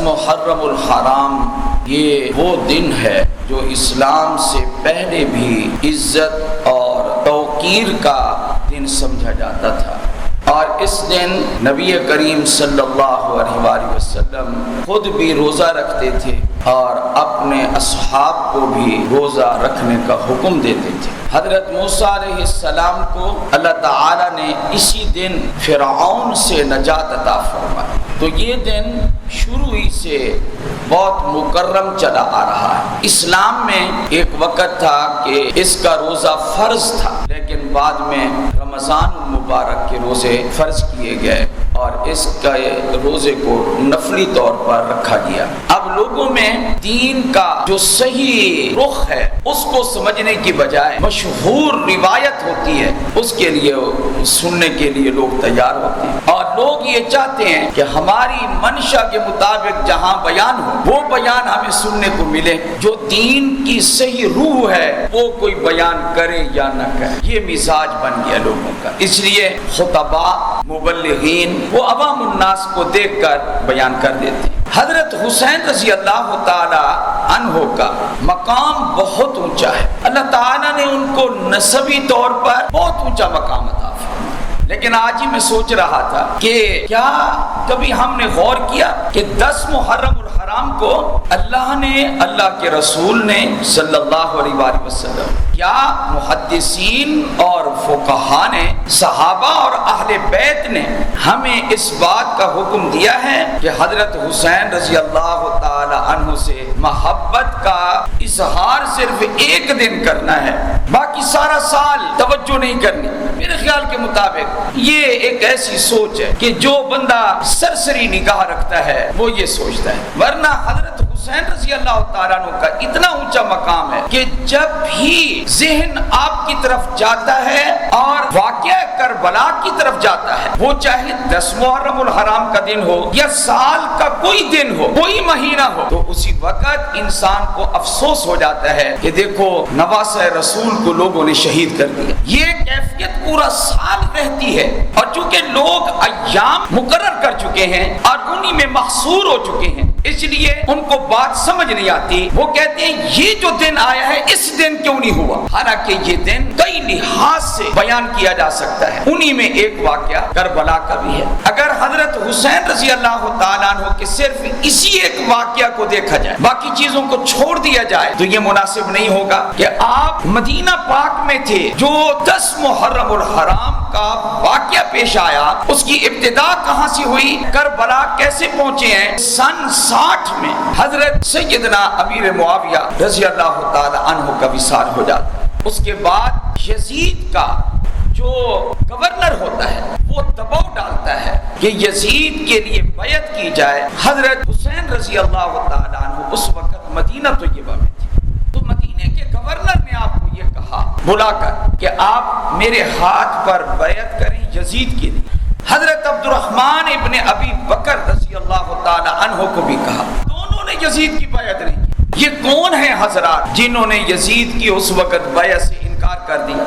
محرم الحرام یہ وہ دن ہے جو اسلام سے پہلے بھی عزت اور توقیر کا دن سمجھا جاتا تھا، اور اس دن نبی کریم صلی اللہ علیہ وآلہ وسلم خود بھی روزہ رکھتے تھے اور اپنے اصحاب کو بھی روزہ رکھنے کا حکم دیتے تھے۔ حضرت موسیٰ علیہ السلام کو اللہ تعالیٰ نے اسی دن فرعون سے نجات عطا فرمائی، تو یہ دن شروع ہی سے بہت مکرم چلا آ رہا ہے۔ اسلام میں ایک وقت تھا کہ اس کا روزہ فرض تھا، لیکن بعد میں رمضان المبارک کے روزے فرض کیے گئے اور اس کا روزے کو نفلی طور پر رکھا گیا۔ اب لوگوں میں دین کا جو صحیح رخ ہے اس کو سمجھنے کی بجائے مشہور روایت ہوتی ہے، اس کے لیے سننے کے لیے لوگ تیار ہوتے ہیں، اور لوگ یہ چاہتے ہیں کہ ہماری منشا کے مطابق جہاں بیان ہو وہ بیان ہمیں سننے کو ملے، جو دین کی صحیح روح ہے وہ کوئی بیان کرے یا نہ کرے۔ یہ مزاج بن گیا لوگوں کا، اس لیے خطباء مبلغین وہ عوام الناس کو دیکھ کر بیان کر دیتے ہیں۔ حضرت حسین رضی اللہ تعالی عنہ کا مقام بہت اونچا ہے، اللہ تعالیٰ نے ان کو نسبی طور پر بہت اونچا مقام عطا فرمایا، لیکن آج ہی میں سوچ رہا تھا کہ کیا کبھی ہم نے غور کیا کہ 10 محرم الحرام کو اللہ کے رسول نے صلی اللہ علیہ وآلہ وسلم یا محدثین اور فقہاء نے، صحابہ اور اہل بیت نے ہمیں اس بات کا حکم دیا ہے کہ حضرت حسین رضی اللہ تعالی عنہ سے محبت کا اظہار صرف ایک دن کرنا ہے، باقی سارا سال توجہ نہیں کرنی۔ میرے خیال کے مطابق یہ ایک ایسی سوچ ہے کہ جو بندہ سرسری نگاہ رکھتا ہے وہ یہ سوچتا ہے، ورنہ حضرت حسین رضی اللہ تعالیٰ عنہ کا اتنا اونچا مقام ہے کہ جب بھی ذہن آپ کی طرف جاتا ہے اور واقعہ کربلا کی طرف جاتا ہے، وہ چاہے 10 محرم الحرام کا دن ہو یا سال کا کوئی دن ہو، کوئی مہینہ ہو، تو اسی وقت انسان کو افسوس ہو جاتا ہے کہ دیکھو نواسہ رسول کو لوگوں نے شہید کر دیا۔ یہ کیفیت پورا سال رہتی ہے، اور چونکہ لوگ ایام مقرر کر چکے ہیں اور انہی میں محصور ہو چکے ہیں، اس لیے ان کو بات سمجھ نہیں آتی۔ وہ کہتے ہیں یہ جو دن آیا ہے اس دن کیوں نہیں ہوا، حالانکہ یہ دن کئی لحاظ سے بیان کیا جا سکتا ہے۔ انہی میں ایک واقعہ کربلا کا بھی ہے۔ اگر حضرت حسین رضی اللہ تعالیٰ عنہ کے صرف اسی ایک واقعہ کو دیکھا جائے، باقی چیزوں کو چھوڑ دیا جائے، تو یہ مناسب نہیں ہوگا کہ آپ مدینہ پاک میں تھے، جو 10 محرم الحرام کا واقعہ پیش آیا، اس کی ابتدا کہاں سے ہوئی، کربلا کیسے پہنچے ہیں۔ سن 60 میں حضرت سیدنا امیر معاویہ رضی اللہ تعالی عنہ کا وصال ہو جاتا ہے۔ اس کے بعد یزید کا جو گورنر ہوتا ہے وہ دباؤ ڈالتا ہے کہ یزید کے لیے بیعت کی جائے۔ حضرت حسین رضی اللہ تعالی عنہ اس وقت مدینہ طیبہ میں تھے، تو مدینے کے گورنر نے آپ کو یہ کہا بلا کر کہ آپ میرے ہاتھ پر بیعت کریں یزید کے لیے۔ حضرت عبد الرحمن ابن ابی بکر رضی اللہ تعالی عنہ کو بھی کہا، دونوں نے یزید کی بیعت نہیں کی۔ یہ کون ہیں حضرات جنہوں نے یزید کی اس وقت بیعت سے انکار کر دیا؟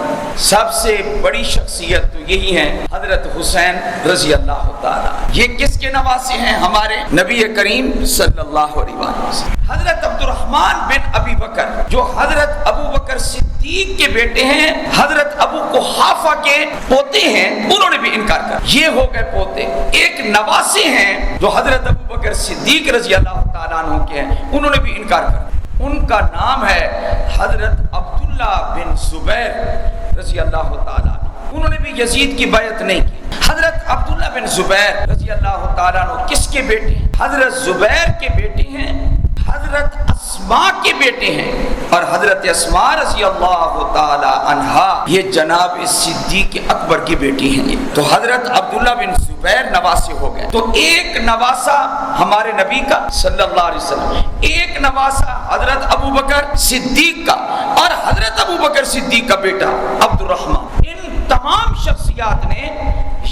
سب سے بڑی شخصیت تو یہی ہے حضرت حسین رضی اللہ تعالی۔ یہ کس کے نواسے ہیں؟ ہمارے نبی کریم صلی اللہ علیہ وسلم۔ حضرت عبد الرحمن بن ابی بکر جو حضرت ابو بکر صدیق کے بیٹے ہیں، حضرت ابو قحافہ کے پوتے ہیں، انہوں نے بھی انکار کر، یہ ہو گئے پوتے۔ ایک نواسے ہیں جو حضرت ابو بکر صدیق رضی اللہ تعالیٰ عنہ کے ہیں، انہوں نے بھی انکار کر، ان کا نام ہے حضرت عبداللہ بن زبیر رضی اللہ تعالیٰ عنہ۔ انہوں نے بھی یزید کی بیعت نہیں کی۔ حضرت عبداللہ بن زبیر رضی اللہ تعالیٰ عنہ کس کے بیٹے ہیں؟ حضرت زبیر کے بیٹے ہیں، حضرت اسماء کے بیٹے ہیں، اور حضرت اسماء رضی اللہ تعالی عنہا یہ جناب صدیق اکبر کی بیٹی ہیں۔ تو حضرت عبداللہ بن زبیر نواسے ہو گئے۔ تو ایک نواسا ہمارے نبی کا صلی اللہ علیہ وسلم، ایک نواسا حضرت ابو بکر صدیق کا، اور حضرت ابو بکر صدیق کا بیٹا عبد الرحمن۔ ان تمام شخصیات نے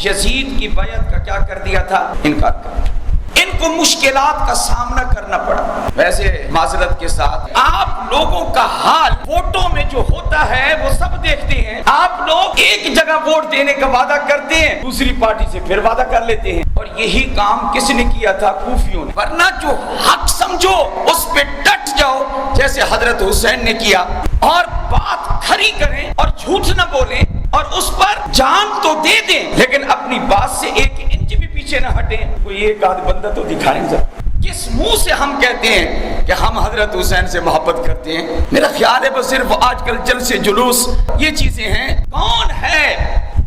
یزید کی بیعت کا کیا کر دیا تھا؟ انکار کر دیا۔ ان کو مشکلات کا سامنا کرنا پڑا۔ ویسے معذرت کے ساتھ آپ لوگوں کا حال ووٹوں میں جو ہوتا ہے وہ سب دیکھتے ہیں. آپ لوگ ایک جگہ ووٹ دینے کا وعدہ کرتے ہیں, دوسری پارٹی سے پھر وعدہ کر لیتے ہیں. اور یہی کام کس نے کیا تھا؟ کوفیوں نے. ورنہ جو حق سمجھو اس پہ ڈٹ جاؤ جیسے حضرت حسین نے کیا, اور بات کھری کریں اور جھوٹ نہ بولیں اور اس پر جان تو دے دیں لیکن اپنی بات سے ایک انچ بھی پیچھے نہ ہٹیں. کوئی ایک آدھ بندہ تو دکھائیں ذرا. کس منہ سے ہم کہتے ہیں کہ ہم حضرت حسین سے محبت کرتے ہیں؟ میرا خیال ہے بس صرف آج کل جلسے جلوس یہ چیزیں ہیں. کون ہے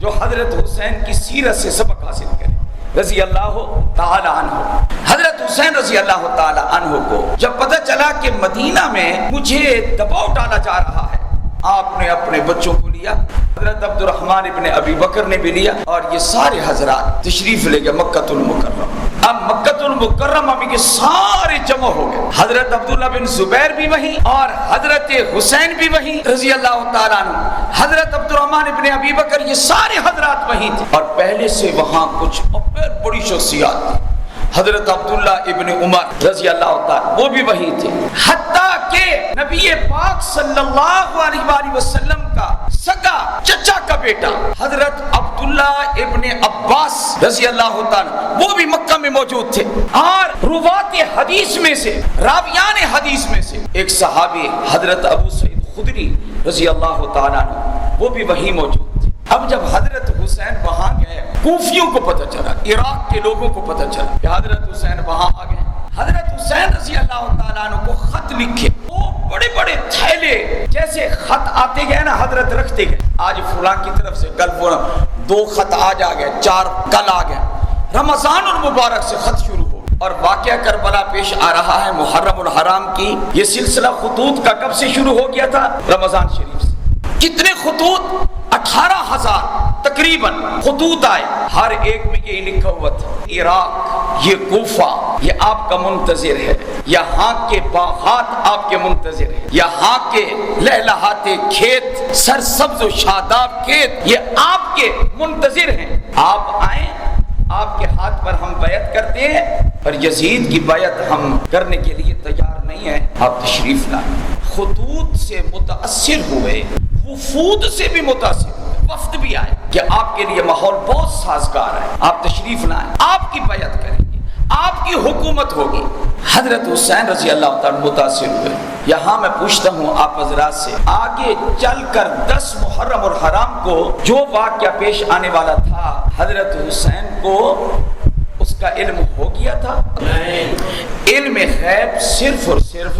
جو حضرت حسین کی سیرت سے سبق حاصل کرے؟ رضی اللہ تعالی عنہ. حضرت حسین رضی اللہ تعالی عنہ کو جب پتہ چلا کہ مدینہ میں مجھے دباؤ ڈالا جا رہا ہے, آپ نے اپنے بچوں کو لیا, حضرت عبد الرحمن ابن ابی بکر نے بھی لیا, اور یہ سارے حضرات تشریف لے گئے مکہ المکرمہ. اب مکہ المکرمہ میں کے سارے جمع ہو گئے. حضرت عبداللہ بن زبیر بھی وہیں اور حضرت حسین بھی وہیں رضی اللہ تعالیٰ عنہ, حضرت عبد الرحمن ابن ابی بکر, یہ سارے حضرات وہیں تھے. اور پہلے سے وہاں کچھ بڑی شخصیات تھی. حضرت عبداللہ ابن عمر رضی اللہ تعالیٰ وہ بھی وہیں تھے. حتیٰ کہ نبی پاک صلی اللہ علیہ وآلہ وسلم کا سگا چچا کا بیٹا حضرت عبداللہ ابن عباس رضی اللہ تعالیٰ وہ بھی مکہ میں موجود تھے. اور روات حدیث میں سے, راویان حدیث میں سے ایک صحابی حضرت ابو سعید خدری رضی اللہ تعالیٰ وہ بھی وہیں موجود تھے. اب جب حضرت حسین وہاں گئے, کوفیوں کو پتہ چلا, عراق کے لوگوں کو پتہ چلا کہ حضرت حسین وہاں آ گئے. حضرت حسین رضی اللہ تعالیٰ عنہ کو خط لکھے, وہ بڑے بڑے تھیلے جیسے خط آتے گئے نا حضرت رکھتے گئے. آج فلاں کی طرف سے, کل فلاں, 2 خط آج آ گئے, 4 کل آ گئے. رمضان المبارک سے خط شروع ہو, اور واقعہ کربلا پیش آ رہا ہے. محرم الحرام کی یہ سلسلہ خطوط کا کب سے شروع ہو گیا تھا؟ رمضان شریف سے. کتنے خطوط؟ 18,000 تقریباً خطوط آئے. ہر ایک میں یہی لکھا ہوا تھا, عراق, یہ کوفہ یہ آپ کا منتظر ہے, یہاں کے باغات آپ کے منتظر ہیں, یہاں کے لہلہاتے کھیت, سرسبز و شاداب کھیت یہ آپ کے منتظر ہیں. آپ آئیں, آپ کے ہاتھ پر ہم بیعت کرتے ہیں, اور یزید کی بیعت ہم کرنے کے لیے تیار نہیں ہیں, آپ تشریف لائیں. خطوط سے متاثر ہوئے, وفود سے بھی متاثر ہوئے, وفد بھی آئے کہ آپ کے لیے ماحول بہت سازگار ہے, آپ تشریف لائیں, آپ کی بیعت کریں گے, آپ کی حکومت ہوگی. حضرت حسین رضی اللہ تعالیٰ متاثر ہوئے. یہاں میں پوچھتا ہوں آپ حضرات سے, آگے چل کر 10 محرم الحرام کو جو واقعہ پیش آنے والا تھا, حضرت حسین کو اس کا علم ہو گیا تھا؟ علم غیب صرف اور صرف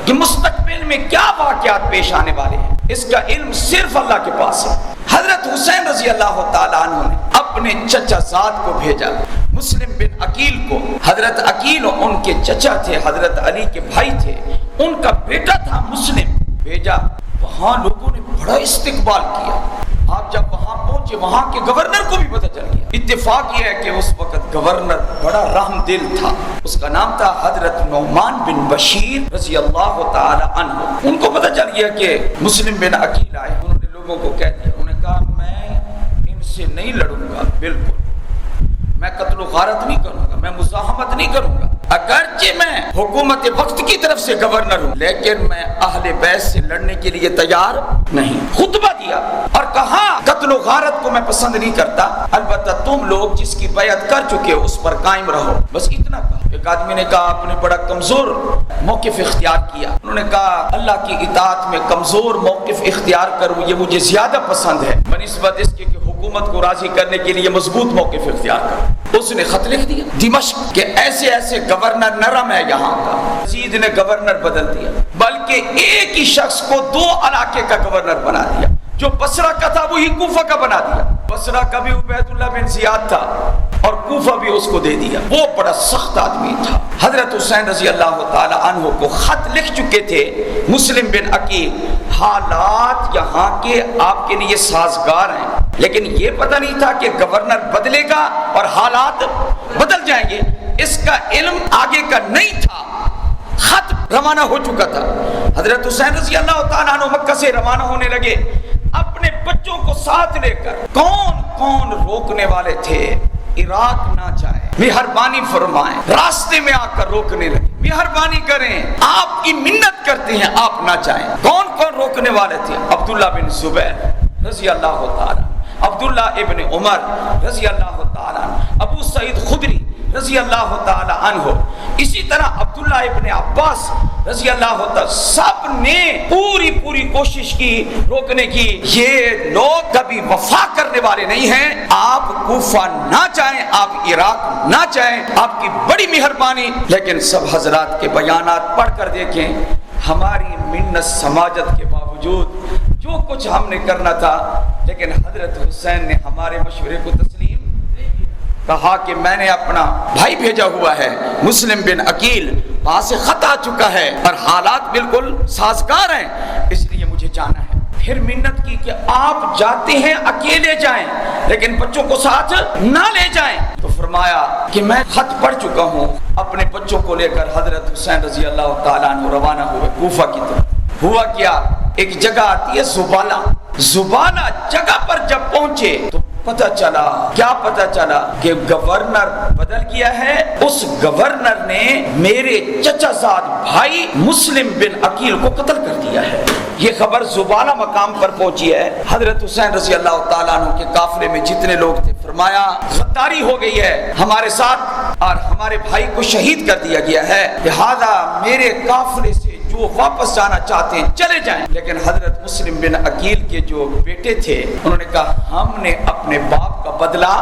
کہ مستقبل میں کیا واقعات پیش آنے والے ہیں, اس کا علم صرف اللہ کے پاس ہے. حضرت حسین رضی اللہ تعالیٰ عنہ نے اپنے چچا زاد کو بھیجا, مسلم بن عقیل کو. حضرت عقیل ان کے چچا تھے, حضرت علی کے بھائی تھے, ان کا بیٹا تھا مسلم. بھیجا, وہاں لوگوں نے بڑا استقبال کیا. آپ جب وہاں پہنچے, وہاں کے گورنر کو بھی پتہ چل گیا. اتفاق یہ ہے کہ اس وقت گورنر بڑا رحم دل تھا, اس کا نام تھا حضرت نعمان بن بشیر رضی اللہ تعالی عنہ. ان کو پتہ چل گیا کہ مسلم بن عقیل آئے. انہوں نے لوگوں کو کہہ دیا, انہوں نے کہا میں ان سے نہیں لڑوں گا, بالکل میں قتل و غارت نہیں کروں گا, میں مزاحمت نہیں کروں گا. اگرچہ میں حکومت وقت کی طرف سے گورنر ہوں, لیکن میں اہل بیت سے لڑنے کے لیے تیار نہیں. خطبہ دیا اور کہا قتل و غارت کو میں پسند نہیں کرتا, البتہ تم لوگ جس کی بیعت کر چکے ہو اس پر قائم رہو, بس اتنا کہا. ایک آدمی نے کہا آپ نے بڑا کمزور موقف اختیار کیا. انہوں نے کہا اللہ کی اطاعت میں کمزور موقف اختیار کروں یہ مجھے زیادہ پسند ہے بنسبت اس کے کہ حکومت کو راضی کرنے کے لیے مضبوط موقف اختیار کروں. اس نے خط لکھ دیا دمشق کہ ایسے ایسے گورنر نرم ہے یہاں کا. یزید نے گورنر بدل دیا, بلکہ ایک ہی شخص کو 2 علاقے کا گورنر بنا دیا. جو بصرہ کا تھا وہی کوفہ کا بنا دیا. بصرہ کا بھی عبید اللہ بن زیاد تھا اور کوفہ بھی اس کو دے دیا. وہ بڑا سخت آدمی تھا. حضرت حسین رضی اللہ تعالی عنہ کو خط لکھ چکے تھے مسلم بن عقیل, حالات یہاں کے آپ کے لیے سازگار ہیں, لیکن یہ پتہ نہیں تھا کہ گورنر بدلے گا اور حالات بدل جائیں گے. اس کا علم آگے کا نہیں تھا. خط روانہ ہو چکا تھا. حضرت حسین رضی اللہ تعالیٰ عنہ مکہ سے روانہ ہونے لگے اپنے بچوں کو ساتھ لے کر. کون کون روکنے والے تھے؟ عراق نہ جائے, مہربانی فرمائیں. راستے میں آ کر روکنے لگے, مہربانی کر کی منت کرتے ہیں آپ نہ جائیں۔ کون کون روکنے والے تھے؟ عبداللہ بن زبیر رضی اللہ تعالیٰ، عبداللہ ابن عمر رضی اللہ تعالیٰ، ابو سعید خدری رضی اللہ تعالی عنہ، اسی طرح عبداللہ ابن عباس رضی اللہ تعالی، سب نے پوری کوشش کی روکنے کی۔ یہ لوگ کبھی وفا کرنے والے نہیں ہیں، آپ کوفہ نہ جائیں، آپ عراق نہ جائیں، آپ کی بڑی مہربانی۔ لیکن سب حضرات کے بیانات پڑھ کر دیکھیں، ہماری منت سماجت کے باوجود جو کچھ ہم نے کرنا تھا، لیکن حضرت حسین نے ہمارے مشورے کو تسلیم کہا کہ میں نے اپنا بھائی بھیجا ہوا ہے مسلم بن عقیل، وہاں سے خط آ چکا ہے اور حالات بالکل سازگار ہیں، اس لیے مجھے جانا ہے۔ پھر منت کی کہ آپ جاتے ہیں اکیلے جائیں لیکن بچوں کو ساتھ نہ لے جائیں۔ تو فرمایا کہ میں خط پڑھ چکا ہوں، اپنے بچوں کو لے کر حضرت حسین رضی اللہ تعالیٰ عنہ روانہ ہوئے کوفہ کی طرف۔ ہوا کیا، ایک جگہ آتی ہے زبالہ، زبالہ جگہ پر جب پہنچے تو پتہ چلا، کیا پتہ چلا کہ گورنر بدل گیا ہے۔ اس گورنر نے میرے چچا زاد بھائی مسلم بن عقیل کو قتل کر دیا ہے۔ یہ خبر زبالہ مقام پر پہنچی ہے۔ حضرت حسین رضی اللہ تعالیٰ عنہ کے قافلے میں جتنے لوگ تھے، فرمایا غداری ہو گئی ہے ہمارے ساتھ اور ہمارے بھائی کو شہید کر دیا گیا ہے، لہذا میرے قافلے سے جو واپس جانا چاہتے ہیں چلے جائیں۔ لیکن حضرت مسلم بن عقیل کے جو بیٹے تھے انہوں نے کہا ہم نے اپنے باپ کا بدلہ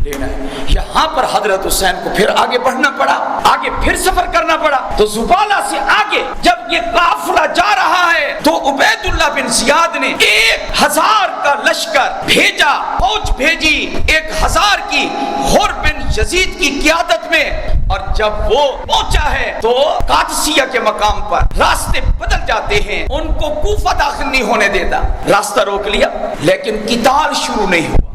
لینا ہے۔ یہاں پر حضرت حسین کو پھر آگے بڑھنا پڑا، آگے پھر سفر کرنا پڑا۔ تو زبالہ سے آگے جب یہ قافلہ جا رہا ہے تو عبید اللہ بن زیاد نے 1000 کا لشکر بھیجا، فوج بھیجی 1000 کی غر بن یزید کی قیادت میں، اور جب وہ پہنچا ہے تو قادسیہ کے مقام پر راستے بدل جاتے ہیں، ان کو کوفہ داخل نہیں ہونے دیتا، راستہ روک لیا، لیکن قتال شروع نہیں ہوا۔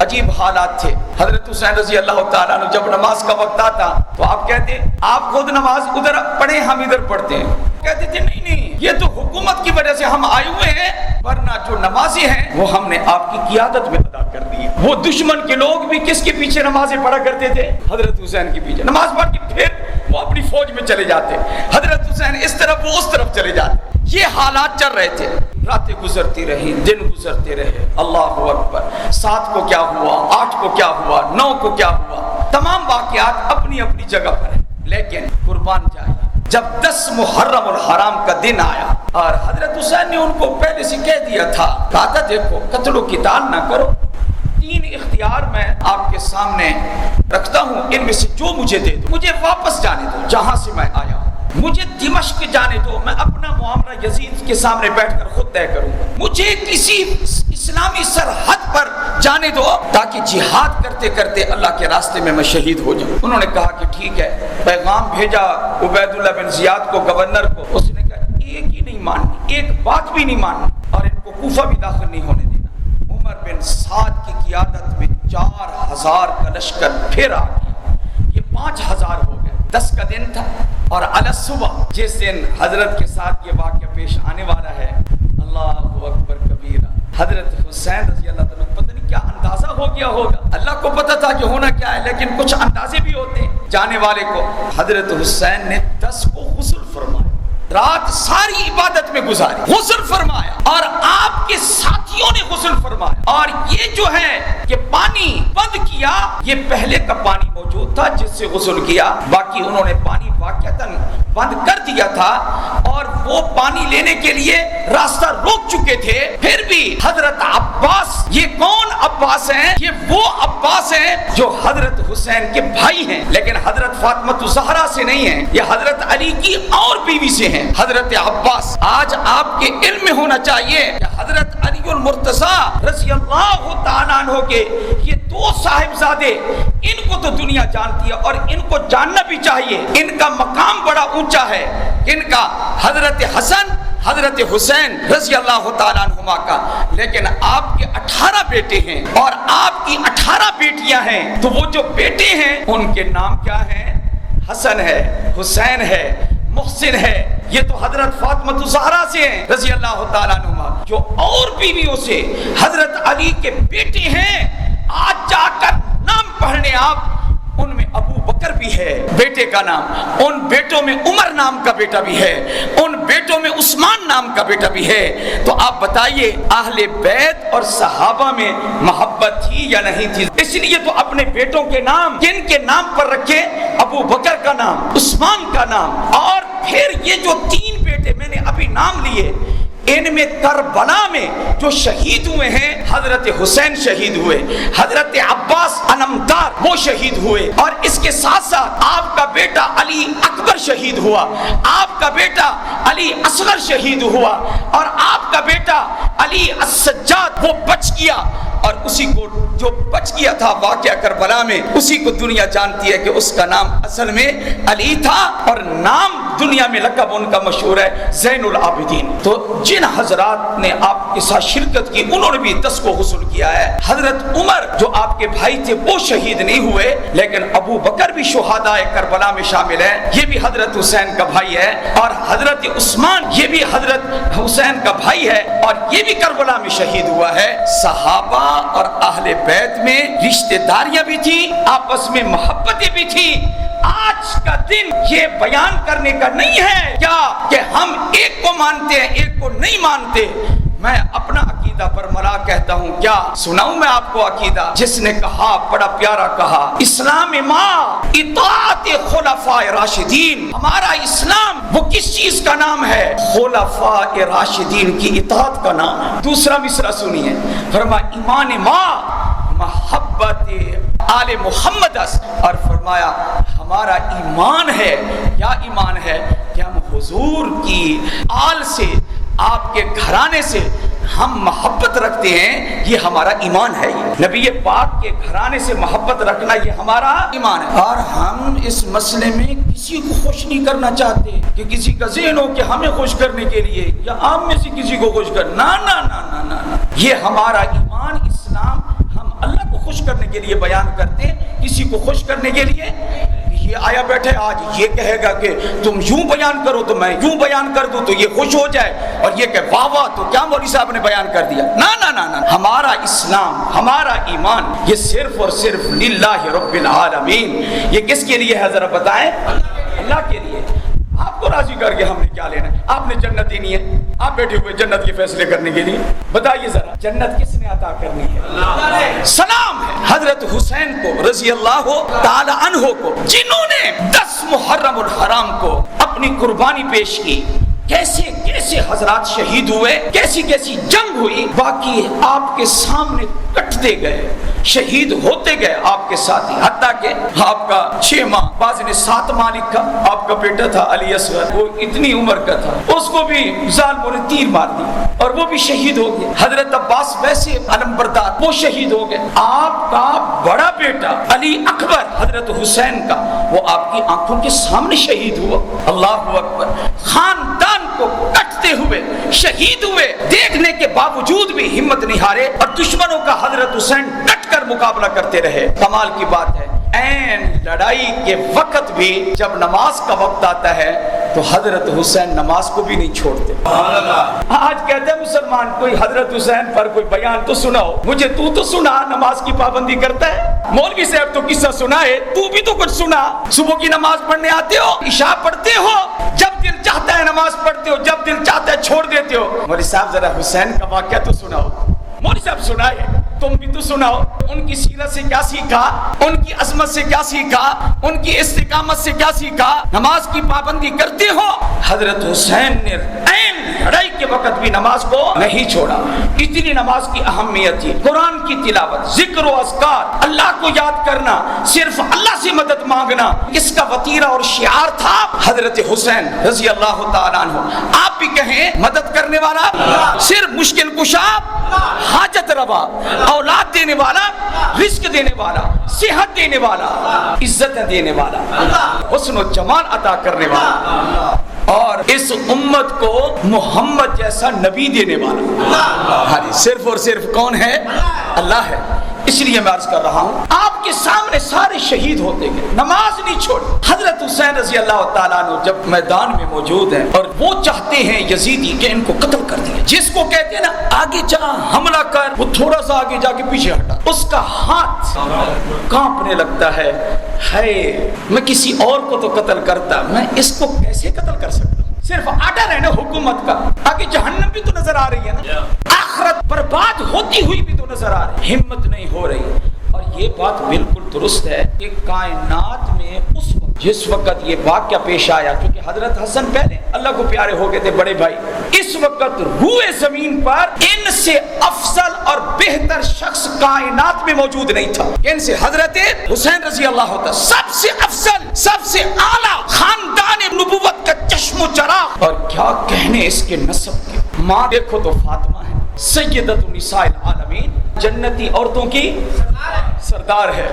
عجیب حالات تھے۔ حضرت حسین رضی اللہ تعالیٰ عنہ جب نماز کا وقت آتا تو آپ کہتے آپ خود نماز ادھر پڑھیں، ہم ادھر پڑھتے ہیں۔ کہتے تھے نہیں، یہ تو حکومت کی وجہ سے ہم آئے ہوئے ہیں، ورنہ جو نمازی ہیں وہ ہم نے آپ کی قیادت میں ادا کر دی ہے۔ وہ دشمن کے لوگ بھی کس کے پیچھے نمازیں پڑھا کرتے تھے؟ حضرت حسین کے پیچھے نماز پڑھ کے پھر وہ اپنی فوج میں چلے جاتے، حضرت حسین اس طرف وہ اس طرف چلے جاتے۔ یہ حالات چل رہے تھے، راتیں گزرتی رہی، دن گزرتے رہے، اللہ اکبر۔ 7 کو کیا ہوا، 8 کو کیا ہوا، 9 کو کیا ہوا، تمام واقعات اپنی اپنی جگہ پر ہیں۔ لیکن قربان جائے جب 10 محرم الحرام کا دن آیا اور حضرت حسین نے ان کو پہلے سے کہہ دیا تھا، کہا تھا دیکھو قتل و قتال نہ کرو، 3 اختیار میں آپ کے سامنے رکھتا ہوں، ان میں سے جو مجھے دے دو، مجھے واپس جانے دو جہاں سے میں آیا ہوں، مجھے دمشق جانے دو، میں اپنا معاملہ یزید کے سامنے بیٹھ کر خود طے کروں گا، مجھے کسی اسلامی سرحد پر جانے دو تاکہ جہاد کرتے کرتے اللہ کے راستے میں شہید ہو جاؤں۔ انہوں نے کہا کہ ٹھیک ہے، پیغام بھیجا عبید اللہ بن زیاد کو، گورنر کو، اس نے کہا ایک ہی نہیں ماننی، ایک بات بھی نہیں ماننی، اور ان کو کوفہ بھی داخل نہیں ہونے دینا۔ عمر بن سعد کی قیادت میں 4000 کا لشکر پھر آ گیا، یہ 5000 ہو گئے۔ 10 کا دن تھا اور علی صبح جس دن حضرت کے ساتھ یہ واقعہ پیش آنے والا ہے، اللہ اکبر کبیرہ، حضرت حسین رضی اللہ تعالیٰ پتہ نہیں کیا اندازہ ہو گیا ہوگا، اللہ کو پتہ تھا کہ ہونا کیا ہے، لیکن کچھ اندازے بھی ہوتے ہیں جانے والے کو۔ حضرت حسین نے 10 کو غسل فرمایا، رات ساری عبادت میں گزاری، غسل فرمایا، اور آپ کے ساتھیوں نے غسل فرمایا، اور یہ جو ہے کہ پانی بند کیا، یہ پہلے کا پانی موجود تھا جس سے غسل کیا، باقی انہوں نے پانی واقعتاً بند کر دیا تھا، اور وہ پانی لینے کے لیے راستہ روک چکے تھے۔ پھر بھی حضرت عباس، یہ کون عباس ہیں؟ یہ وہ عباس ہیں جو حضرت حسین کے بھائی ہیں، لیکن حضرت فاطمہ زہرا سے نہیں ہیں، یہ حضرت علی کی اور بیوی سے ہیں، حضرت عباس۔ آج آپ کے علم میں ہونا چاہیے کہ حضرت علی المرتضیٰ رضی اللہ تعالیٰ عنہ کے یہ 2 صاحبزادے، ان کو تو دنیا جانتی ہے اور ان کو جاننا بھی چاہیے، ان کا مقام بڑا اونچا ہے، ان کا حضرت حسن حضرت حسین رضی اللہ تعالیٰ عنہما کا، لیکن آپ کے 18 بیٹے ہیں اور آپ کی 18 بیٹیاں ہیں، تو وہ جو بیٹے ہیں ان کے نام کیا ہیں؟ حسن ہے، حسین ہے، محسن ہے، یہ تو حضرت فاطمہ زہرا سے ہیں رضی اللہ تعالیٰ عنہما، جو اور بیویوں سے حضرت علی کے بیٹے ہیں۔ آج جا کر نام پڑھنے آپ، ان میں ابو بکر بکر بھی ہے بیٹے کا نام، ان بیٹوں میں عمر نام کا بیٹا بھی ہے، ان بیٹوں میں عثمان نام کا بیٹا بھی ہے۔ تو آپ بتائیے اہل بیت اور صحابہ میں محبت تھی یا نہیں تھی؟ اس لیے تو اپنے بیٹوں کے نام کن کے نام پر رکھے؟ ابو بکر کا نام، عثمان کا نام، اور پھر یہ جو 3 بیٹے میں نے ابھی نام لیے، ان میں کربلا میں جو شہید ہوئے ہیں، حضرت حسین شہید ہوئے، حضرت عباس علمدار وہ شہید ہوئے، اور اس کے ساتھ ساتھ آپ کا بیٹا علی اکبر شہید ہوا، آپ کا بیٹا علی اصغر شہید ہوا، اور آپ کا بیٹا علی السجاد وہ بچ گیا، اور اسی کو جو بچ گیا تھا واقعہ کربلا میں، اسی کو دنیا جانتی ہے کہ اس کا نام اصل میں علی تھا، اور نام دنیا میں لقب ان کا مشہور ہے زین العابدین۔ تو جن حضرات نے آپ کے ساتھ شرکت کی انہوں نے بھی 10 کو غسل کیا ہے۔ حضرت عمر جو آپ کے بھائی تھے وہ شہید نہیں ہوئے، لیکن ابو بکر بھی شہداء کربلا میں شامل ہے، یہ بھی حضرت حسین کا بھائی ہے، اور حضرت عثمان یہ بھی حضرت حسین کا بھائی ہے، اور یہ بھی کربلا میں شہید ہوا ہے۔ صحابہ اور اہل بیت میں رشتہ داریاں بھی تھی، آپس میں محبتیں بھی تھی۔ آج کا دن یہ بیان کرنے کا نہیں ہے کیا کہ ہم ایک کو مانتے ہیں ایک کو نہیں مانتے۔ میں اپنا عقیدہ پر ملا کہتا ہوں، کیا سناؤں میں آپ کو عقیدہ؟ جس نے کہا بڑا پیارا کہا، اسلام ما اطاعت خلفاء راشدین، ہمارا اسلام وہ کس چیز کا نام ہے؟ خلفاء راشدین کی اطاعت کا نام ہے۔ دوسرا مصرع سنیے، فرمایا ایمان ما محبت آل محمد، اور فرمایا ہمارا ایمان ہے، کیا ایمان ہے؟ کہ ہم حضور کی آل سے، آپ کے گھرانے سے ہم محبت رکھتے ہیں، یہ ہمارا ایمان ہے۔ نبی پاک کے گھرانے سے محبت رکھنا یہ ہمارا ایمان ہے۔ اور ہم اس مسئلے میں کسی کو خوش نہیں کرنا چاہتے کہ کسی کا ذہن ہو کہ ہمیں خوش کرنے کے لیے یا آپ میں سے کسی کو خوش کرنا، نا نا نا نا نا، یہ ہمارا ایمان اسلام ہم اللہ کو خوش کرنے کے لیے بیان کرتے ہیں، کسی کو خوش کرنے کے لیے۔ یہ آیا بیٹھے آج یہ کہے گا کہ تم یوں بیان کرو تو میں یوں بیان کر دوں تو یہ خوش ہو جائے، اور یہ کہ واہ واہ تو کیا مولوی صاحب نے بیان کر دیا۔ نا نا نا نا، ہمارا اسلام، ہمارا ایمان یہ صرف اور صرف للہ رب العالمین۔ یہ کس کے لیے ہے ذرا بتائیں؟ اللہ کے لیے۔ آپ کو راضی کر کے ہم نے کیا لینا ہے؟ آپ نے جنت دینی ہے، آپ بیٹھے ہوئے جنت کے فیصلے کرنے کے لیے، بتائیے ذرا جنت کس نے عطا کرنی ہے؟ سلام ہے حضرت حسین کو رضی اللہ تعالی عنہ کو، جنہوں نے 10 محرم الحرام کو اپنی قربانی پیش کی۔ کیسے کیسے حضرات شہید ہوئے، کیسی کیسی جنگ ہوئی، باقی آپ کے سامنے کٹتے گئے، شہید ہوتے گئے آپ کے ساتھی، حتیٰ کہ آپ کا 6 ماہ، بعض نے 7 ماہ لکھا، آپ کا بیٹا تھا علی اصغر، وہ اتنی عمر کا تھا، اس کو بھی ظالموں نے تیر مار دی اور وہ بھی شہید ہو گیا۔ حضرت عباس ویسے علمبردار، وہ شہید ہو گئے۔ آپ کا بڑا بیٹا علی اکبر حضرت حسین کا، وہ آپ کی آنکھوں کے سامنے شہید ہوا۔ اللہ اکبر۔ خاندان کو کٹتے ہوئے شہید ہوئے، دیکھنے کے باوجود بھی ہمت نہیں ہارے، اور دشمنوں کا حضرت حسین ڈٹ کر مقابلہ کرتے رہے۔ کمال کی بات ہے، این لڑائی کے وقت بھی جب نماز کا وقت آتا ہے تو حضرت حسین نماز کو بھی نہیں چھوڑتے۔ آج کہتے ہیں مسلمان کوئی حضرت حسین پر کوئی بیان تو سناؤ، مجھے تو سنا نماز کی پابندی کرتا ہے، مولوی صاحب تو قصہ سنا ہے، تو بھی تو کچھ سنا۔ صبح کی نماز پڑھنے آتے ہو، عشاء پڑھتے ہو، جب دل چاہتا ہے نماز پڑھتے ہو، جب دل چاہتا ہے چھوڑ دیتے ہو۔ مولوی صاحب ذرا حسین کا واقعہ تو سناؤ، مولوی صاحب سنائے، تم بھی تو سناؤ، ان کی سیرت سے کیا سیکھا، ان کی عظمت سے کیا سیکھا، ان کی استقامت سے کیا سیکھا، نماز کی پابندی کرتے ہو۔ حضرت حسین نے عین لڑائی کے وقت بھی نماز کو نہیں چھوڑا، اتنی نماز کی اہمیت تھی۔ قرآن کی تلاوت، ذکر و اذکار، اللہ کو یاد کرنا، صرف اللہ سے مدد مانگنا، اس کا وتیرہ اور شعار تھا حضرت حسین رضی اللہ تعالیٰ عنہ۔ آپ بھی کہیں مدد کرنے والا، صرف مشکل کشا، حاجت روا، اولاد دینے والا، رزق دینے والا، صحت دینے والا، عزت دینے والا، حسن و جمال عطا کرنے والا، اور اس امت کو محمد جیسا نبی دینے والا۔ ہاں جی، صرف اور صرف کون ہے؟ اللہ ہے۔ اس لیے میں عرض کر رہا ہوں، آپ کے سامنے سارے شہید ہوتے گئے، نماز نہیں چھوڑی۔ حضرت حسین رضی اللہ تعالیٰ عنہ جب میدان میں موجود ہیں اور وہ چاہتے ہیں یزیدی کہ ان کو قتل کر دیا، جس کو کہتے ہیں نا آگے جا حملہ کر، وہ تھوڑا سا آگے جا کے پیچھے ہٹا، اس کا ہاتھ کانپنے لگتا ہے، ہے میں کسی اور کو تو قتل کرتا، میں اس کو کیسے قتل کر سکتا ہوں؟ صرف آرڈر ہے نا حکومت کا، آگے جہنم بھی تو نظر آ رہی ہے نا، آخرت برباد ہوتی ہوئی بھی تو نظر آ رہی، ہمت نہیں ہو رہی۔ اور یہ بات بالکل درست ہے کہ کائنات میں اس وقت جس وقت یہ واقعہ پیش آیا، کیونکہ حضرت حسن پہلے اللہ کو پیارے ہو گئے تھے بڑے بھائی، اس وقت روئے زمین پر ان سے افضل اور بہتر شخص کائنات میں موجود نہیں تھا۔ ان سے حضرت حسین رضی اللہ عنہ سب سے افضل، سب سے اعلیٰ خاندان نبوت کا چشم و چراغ، اور کیا کہنے اس کے نسب کے۔ ماں دیکھو تو فاطمہ ہے، سیدۃ النساء العالمین، جنتی عورتوں کی سردار ہے۔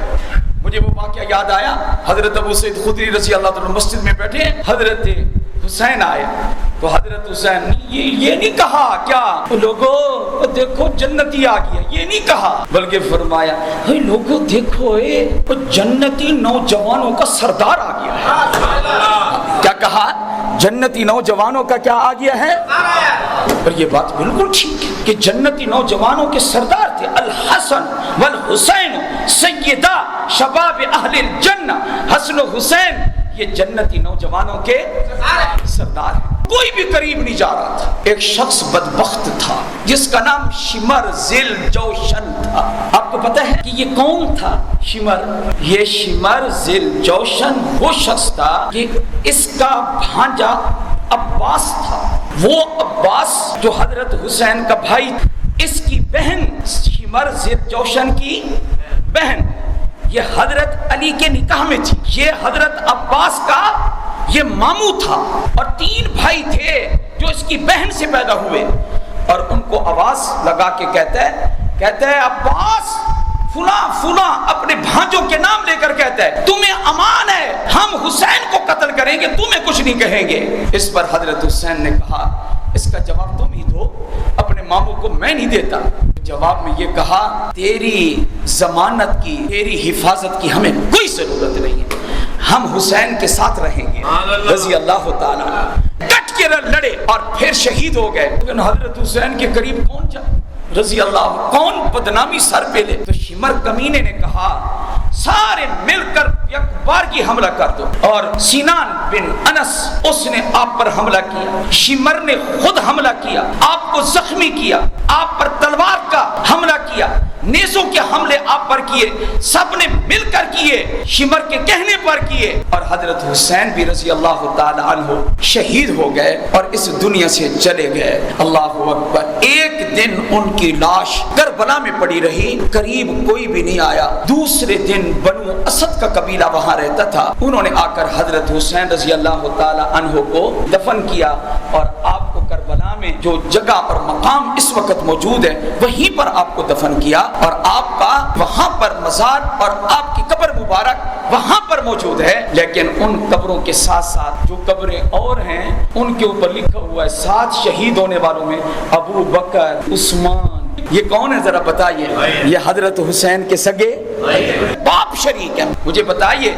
مجھے وہ واقعہ یاد آیا، حضرت ابو سعید خدری رضی اللہ عنہ مسجد میں بیٹھے، حضرت حسین آئے تو حضرت حسین نے یہ نہیں کہا کیا لوگو دیکھو جنتی آ گیا، یہ نہیں کہا، بلکہ فرمایا لوگو دیکھو جنتی نوجوانوں کا سردار آ گیا ہے۔ کیا کہا؟ جنتی نوجوانوں کا کیا آ گیا ہے؟ اور یہ بات بالکل ٹھیک ہے کہ جنتی نوجوانوں کے سردار تھے، الحسن والحسین سیدہ شباب اہل الجنہ، حسن و حسین یہ جنتی نوجوانوں کے سردار ہیں۔ کوئی بھی قریب نہیں جا رہا تھا۔ ایک شخص بدبخت تھا جس کا نام شمر ذل جوشن تھا۔ آپ کو پتہ ہے کہ یہ کون تھا شمر؟ یہ شمر ذل جوشن وہ شخص تھا کہ اس کا بھانجا عباس تھا۔ وہ عباس جو حضرت حسین کا بھائی، اس کی بہن شمر ذل جوشن کی بہن یہ حضرت علی کے نکاح میں تھی۔ یہ حضرت عباس کا یہ ماموں تھا، اور 3 بھائی تھے جو اس کی بہن سے پیدا ہوئے، اور ان کو آواز لگا کے کہتا ہے عباس فلاں فلاں اپنے بھانجوں کے نام لے کر کہتا ہے تمہیں امان ہے، ہم حسین کو قتل کریں گے، تمہیں کچھ نہیں کہیں گے۔ اس پر حضرت حسین نے کہا اس کا جواب تم ہی دو، اپنے ماموں کو میں نہیں دیتا۔ جواب میں یہ کہا تیری ضمانت کی، تیری حفاظت کی ہمیں کوئی ضرورت نہیں ہے، ہم حسین کے ساتھ رہیں گے رضی اللہ تعالیٰ۔ ڈٹ کے لڑے اور پھر شہید ہو گئے۔ لیکن حضرت حسین کے قریب کون جا رضی اللہ، کون بدنامی سر پہ لے؟ تو شمر کمینے نے کہا سارے مل کر یک بار کی حملہ کر دو، اور سینان بن انس اس نے آپ پر حملہ کیا، شمر نے خود حملہ کیا، آپ کو زخمی کیا، آپ پر تلوار کا حملہ کیا، نیزوں کے حملے آپ پر کیے، سب نے مل کر کیے، شمر کے کہنے پر کیے، اور حضرت حسین بھی رضی اللہ تعالی عنہ شہید ہو گئے اور اس دنیا سے چلے گئے۔ اللہ اکبر۔ ایک دن ان کی لاش کربلا میں پڑی رہی، قریب کوئی بھی نہیں آیا۔ دوسرے دن بنو اسد کا قبیلہ وہاں رہتا تھا، انہوں نے آ کر حضرت حسین رضی اللہ تعالی عنہ کو دفن کیا، اور آپ کو کربلا میں جو جگہ اور مقام اس وقت موجود ہے وہیں پر آپ کو دفن کیا، اور آپ کا وہاں پر مزار اور آپ کی قبر مبارک وہاں پر موجود ہے۔ لیکن ان قبروں کے ساتھ ساتھ جو قبریں اور ہیں ان کے اوپر لکھا ہوا ہے 7 شہید ہونے والوں میں ابو بکر، عثمان۔ یہ کون ہے ذرا بتائیے؟ یہ حضرت حسین کے سگے باپ شریک ہیں۔ مجھے بتائیے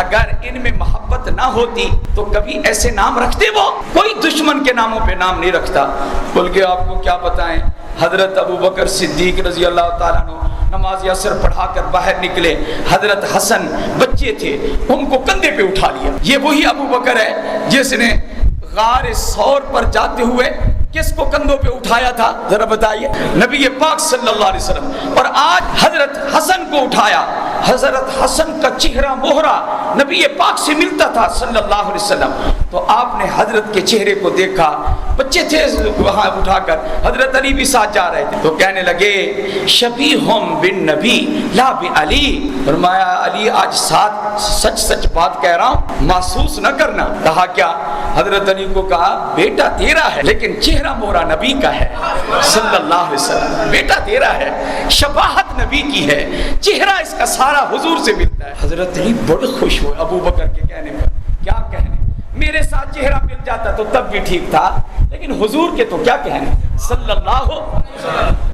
اگر ان میں محبت نہ ہوتی تو کبھی ایسے نام رکھتے؟ وہ کوئی دشمن کے ناموں پہ نام نہیں رکھتا۔ بلکہ آپ کو کیا بتائیں، حضرت ابو بکر صدیق رضی اللہ تعالیٰ عنہ نماز عصر پڑھا کر باہر نکلے، حضرت حسن بچے تھے ان کو کندھے پہ اٹھا لیا۔ یہ وہی ابو بکر ہے جس نے غار ثور پر جاتے ہوئے کس کو کندھوں پہ اٹھایا تھا؟ ذرا بتائیے، نبی پاک صلی اللہ علیہ وسلم۔ اور آج حضرت حسن کو اٹھایا، حضرت حسن کا چہرہ مہرہ نبی پاک سے ملتا تھا صلی اللہ علیہ وسلم۔ تو آپ نے حضرت کے چہرے کو دیکھا، بچے تھے وہاں اٹھا کر، حضرت علی بھی ساتھ جا رہے تھے، تو کہنے لگے شبیہم بن نبی لا بعلی، فرمایا علی آج ساتھ سچ سچ بات کہہ رہا ہوں، محسوس نہ کرنا۔ کہا کیا؟ حضرت علی کو کہا بیٹا تیرا ہے لیکن چہرہ مہرہ نبی کا ہے صلی اللہ علیہ وسلم، بیٹا تیرا ہے، شباہت نبی کی ہے، چہرہ اس کا سارا حضور سے ملتا ہے۔ حضرت علی بڑے خوش ہوئے ابو بکر کے کہنے پر، کیا کہنے، میرے ساتھ چہرہ مل جاتا تو تب بھی ٹھیک تھا، لیکن حضور کے تو کیا کہنے صلی اللہ علیہ وسلم۔